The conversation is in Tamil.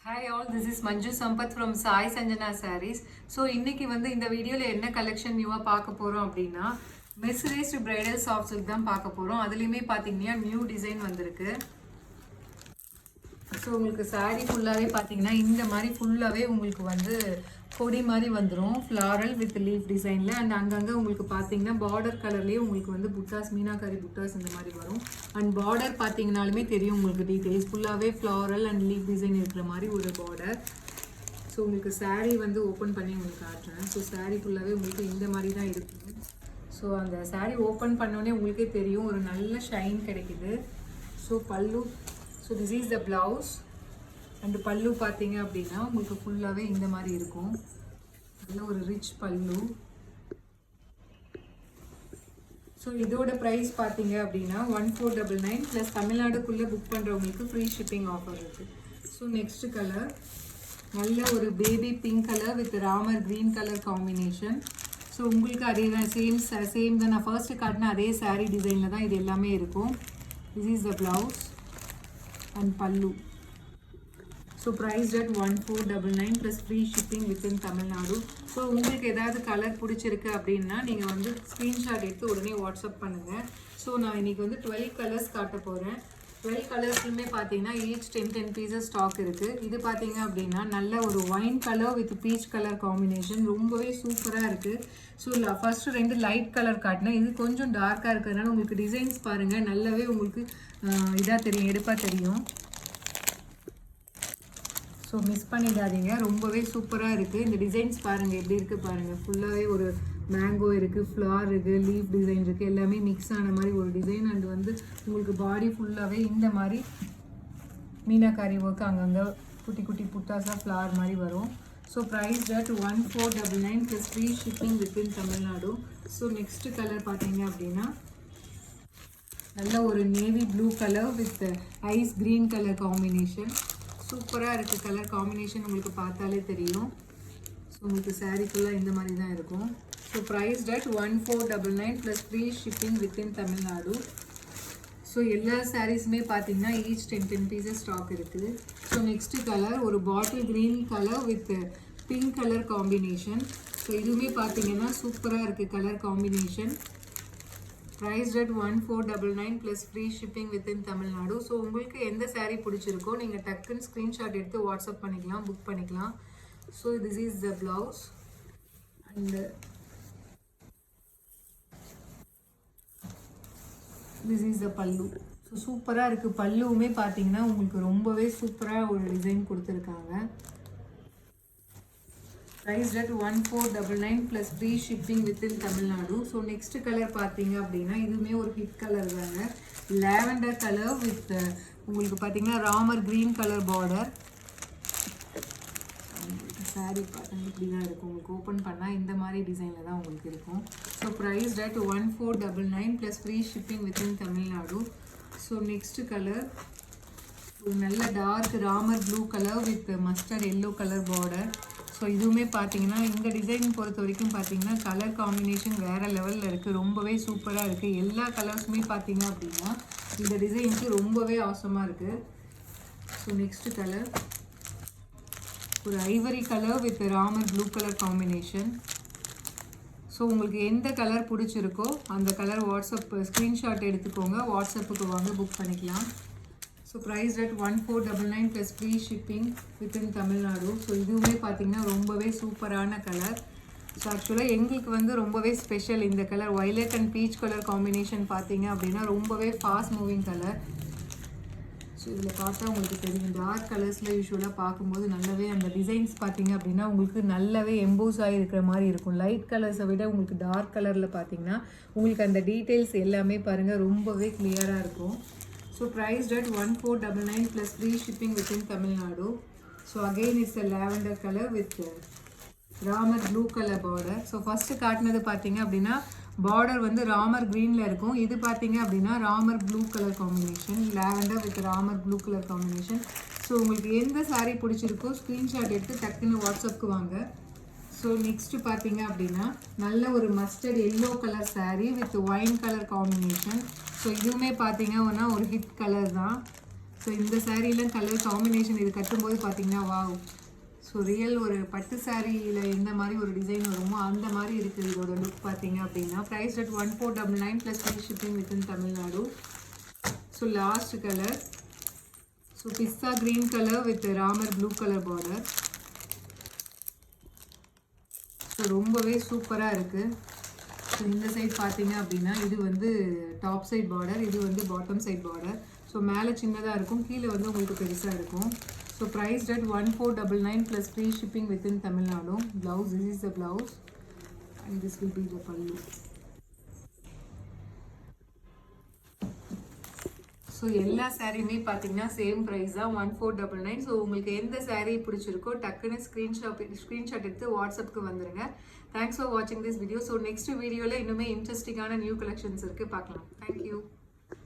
Hi all, this is Manju Sampath from Sai Sanjana Sarees. So இன்னைக்கு வந்து இந்த வீடியோல என்ன கலெக்ஷன் நியூவா பார்க்க போறோம் அப்படின்னா மெஸ்ரைஸ்ட் பிரைடல் சாஃப்ட் சில்க் தான் பார்க்க போறோம். அதுலயுமே பாத்தீங்கன்னா நியூ டிசைன் வந்திருக்கு. ஸோ உங்களுக்கு சாரீ ஃபுல்லாகவே பார்த்தீங்கன்னா இந்த மாதிரி ஃபுல்லாகவே உங்களுக்கு வந்து கொடி மாதிரி வந்துடும் ஃப்ளாரல் வித் லீஃப் டிசைனில். அண்ட் அங்கங்கே உங்களுக்கு பார்த்தீங்கன்னா பார்டர் கலர்லேயே உங்களுக்கு வந்து புட்டாஸ் மீனாக்காரி புட்டாஸ் இந்த மாதிரி வரும். அண்ட் பார்டர் பார்த்தீங்கனாலுமே தெரியும் உங்களுக்கு டீட்டெயில்ஸ் ஃபுல்லாகவே ஃப்ளாரல் அண்ட் லீஃப் டிசைன் இருக்கிற மாதிரி ஒரு பார்டர். ஸோ உங்களுக்கு சாரீ வந்து ஓப்பன் பண்ணி உங்களுக்கு காட்டுறேன். ஸோ சாரீ ஃபுல்லாகவே உங்களுக்கு இந்த மாதிரி தான் இருக்கும். ஸோ அந்த சாரீ ஓப்பன் பண்ணோடனே உங்களுக்கே தெரியும் ஒரு நல்ல ஷைன் கிடைக்குது. ஸோ பல்லு, so this is the blouse. And பல்லு பார்த்தீங்க அப்படின்னா உங்களுக்கு ஃபுல்லாகவே இந்த மாதிரி இருக்கும். நல்ல ஒரு ரிச் பல்லு. ஸோ இதோட ப்ரைஸ் பார்த்தீங்க அப்படின்னா 1499 ப்ளஸ் தமிழ்நாடுக்குள்ளே புக் பண்ணுறவங்களுக்கு ஃப்ரீ ஷிப்பிங் ஆஃபர் இருக்குது. ஸோ நெக்ஸ்ட் கலர் நல்ல ஒரு baby pink colour with Ramar green colour combination. So உங்களுக்கு அதே தான் சேம் தான் நான் ஃபர்ஸ்ட்டு காட்டின அதே சாரீ டிசைனில் தான் இது எல்லாமே இருக்கும். This is the blouse and pallu. So price at 1499 plus free shipping within Tamil Nadu. So உங்களுக்கு ஏதாவது கலர் பிடிச்சிருக்கு அப்படின்னா நீங்கள் வந்து ஸ்க்ரீன்ஷாட் எடுத்து உடனே வாட்ஸ்அப் பண்ணுங்கள். ஸோ நான் இன்றைக்கி வந்து 12 கலர்ஸ் காட்ட போகிறேன். 12 கலர்ஸ்லையுமே பார்த்தீங்கன்னா ஈச் 10 பீசஸ் ஸ்டாக் இருக்குது. இது பார்த்தீங்க அப்படின்னா நல்ல ஒரு wine colour with peach colour combination ரொம்பவே சூப்பராக இருக்குது. ஸோ ஃபஸ்ட்டு 2 லைட் கலர் காட்டினேன். இது கொஞ்சம் டார்க்காக இருக்கிறதுனால உங்களுக்கு டிசைன்ஸ் பாருங்கள் நல்லாவே உங்களுக்கு இதாக தெரியும், எடுப்பாக தெரியும். ஸோ மிஸ் பண்ணிடாதீங்க, ரொம்பவே சூப்பராக இருக்குது. இந்த டிசைன்ஸ் பாருங்கள் எப்படி இருக்குது பாருங்கள். ஃபுல்லாகவே ஒரு மேங்கோ இருக்குது, ஃப்ளார் இருக்குது, லீஃப் டிசைன் இருக்குது, எல்லாமே மிக்ஸ் ஆன மாதிரி ஒரு டிசைன். அண்ட் வந்து உங்களுக்கு பாடி ஃபுல்லாகவே இந்த மாதிரி மீனாக்காரி ஒர்க் அங்கங்கே குட்டி குட்டி புட்டாஸாக ஃப்ளார் மாதிரி வரும். So price at 1499 plus free shipping within Tamil Nadu. So next colour பார்த்தீங்க அப்படின்னா நல்ல ஒரு navy blue colour with ice green colour combination. சூப்பராக இருக்குது கலர் காம்பினேஷன், உங்களுக்கு பார்த்தாலே தெரியும். ஸோ உங்களுக்கு சாரீ ஃபுல்லாக இந்த மாதிரி தான் இருக்கும். So price at 1499 plus free shipping within Tamil Nadu. So எல்லா சாரீஸுமே பார்த்தீங்கன்னா ஈச் 10 பீசஸ் ஸ்டாக் இருக்குது. ஸோ நெக்ஸ்ட்டு கலர் ஒரு bottle green colour with pink colour combination. So இதுவுமே பார்த்தீங்கன்னா சூப்பராக இருக்குது colour combination. Price at 1499 plus free shipping within Tamil Nadu. So உங்களுக்கு எந்த சாரீ பிடிச்சிருக்கோ நீங்கள் டக்குன்னு ஸ்க்ரீன்ஷாட் எடுத்து வாட்ஸ்அப் பண்ணிக்கலாம், புக் பண்ணிக்கலாம். So this is the blouse and this is the pallu. So சூப்பராக இருக்குது. பல்லுவுமே பார்த்தீங்கன்னா உங்களுக்கு ரொம்பவே சூப்பராக ஒரு டிசைன் கொடுத்துருக்காங்க. Price at 1499 plus free shipping within Tamil Nadu. So next colour பார்த்தீங்க அப்படின்னா இதுவுமே ஒரு ஹிட் கலர் தாங்க. லாவெண்டர் கலர் வித் உங்களுக்கு பார்த்தீங்கன்னா Ramar green colour border. Sari பார்த்தீங்க இப்படி தான் இருக்கும். உங்களுக்கு ஓப்பன் பண்ணால் இந்த மாதிரி டிசைனில் தான் உங்களுக்கு இருக்கும். So price at 1499 plus free shipping within Tamil Nadu. So next colour ஒரு நல்ல dark Ramar blue colour with mustard yellow colour border. So இதுவுமே பார்த்தீங்கன்னா இந்த டிசைன் பொறுத்த வரைக்கும் பார்த்தீங்கன்னா கலர் காம்பினேஷன் வேறு லெவலில் இருக்குது, ரொம்பவே சூப்பராக இருக்குது. எல்லா கலர்ஸுமே பார்த்தீங்க அப்படின்னா இந்த டிசைனுக்கு ரொம்பவே ஆசமாக இருக்குது. ஸோ நெக்ஸ்ட்டு கலர் ஒரு Ivory colour with Ramar blue colour combination. So உங்களுக்கு எந்த கலர் பிடிச்சிருக்கோ அந்த கலர் வாட்ஸ்அப் ஸ்க்ரீன்ஷாட் எடுத்துக்கோங்க, வாட்ஸ்அப்புக்கு வாங்க புக் பண்ணிக்கலாம். So price at 1499 plus free shipping within Tamil Nadu. So இதுவுமே பார்த்தீங்கன்னா ரொம்பவே சூப்பரான கலர். ஸோ ஆக்சுவலாக எங்களுக்கு வந்து ரொம்பவே ஸ்பெஷல் இந்த colour violet and peach colour combination பார்த்தீங்க அப்படின்னா ரொம்பவே ஃபாஸ்ட் மூவிங் கலர். ஸோ இதில் பார்த்தா உங்களுக்கு தெரியும் டார்க் கலர்ஸில் யூஸ்வலாக பார்க்கும்போது நல்லாவே அந்த டிசைன்ஸ் பார்த்தீங்க அப்படின்னா உங்களுக்கு நல்லாவே எம்போஸ் ஆகிருக்கிற மாதிரி இருக்கும். லைட் கலர்ஸை விட உங்களுக்கு டார்க் கலரில் பார்த்தீங்கன்னா உங்களுக்கு அந்த டீட்டெயில்ஸ் எல்லாமே பாருங்கள் ரொம்பவே கிளியராக இருக்கும். So priced at 1499 plus free shipping within Tamil Nadu. So again it's a lavender color with Ramar blue colour border. So first காட்டினது பார்த்தீங்க அப்படின்னா பார்டர் வந்து ராமர் க்ரீனில் இருக்கும். இது பார்த்தீங்க அப்படின்னா Ramar blue colour combination, lavender with Ramar blue colour combination. So உங்களுக்கு எந்த சாரீ பிடிச்சிருக்கோ ஸ்க்ரீன்ஷாட் எடுத்து டக்குன்னு வாட்ஸ்அப்புக்கு வாங்க. ஸோ நெக்ஸ்ட்டு பார்த்தீங்க அப்படின்னா நல்ல ஒரு mustard yellow colour sari with wine colour combination. So இதுவுமே பார்த்தீங்கன்னா ஒரு ஹிட் கலர் தான். ஸோ இந்த சாரீலாம் கலர் காம்பினேஷன் இது கட்டும்போது பார்த்தீங்கன்னா வாவ். ஸோ ரியல் ஒரு பட்டு சாரியில் எந்த மாதிரி ஒரு டிசைன் வருமோ அந்த மாதிரி இருக்குது இதோட லுக் பார்த்தீங்க அப்படின்னா. Price at 1499 plus free shipping within Tamil Nadu. So last colour, so pista green colour with Ramar blue colour border. So ரொம்பவே சூப்பராக இருக்குது. ஸோ இந்த சைட் பார்த்தீங்க அப்படின்னா இது வந்து டாப் சைட் பார்டர், இது வந்து பாட்டம் சைட் பார்டர். ஸோ மேலே சின்னதாக இருக்கும், கீழே வந்து உங்களுக்கு பெருசாக இருக்கும். So price at 1499 plus free shipping within Tamil Nadu. Blouse, this is the blouse and this will be the pallu. So எல்லா சாரியுமே பார்த்தீங்கன்னா சேம் ப்ரைஸ் தான் 1499. ஸோ உங்களுக்கு எந்த சாரீ பிடிச்சிருக்கோ டக்குன்னு ஸ்க்ரீன்ஷாட் எடுத்து வாட்ஸ்அப்புக்கு வந்துடுங்க. தேங்க்ஸ் ஃபார் வாட்சிங் திஸ் வீடியோ. ஸோ நெக்ஸ்ட் வீடியோவில் இன்னுமே இன்ட்ரெஸ்டிங்கான நியூ கலெக்ஷன்ஸ் இருக்குது, பார்க்கலாம். தேங்க்யூ.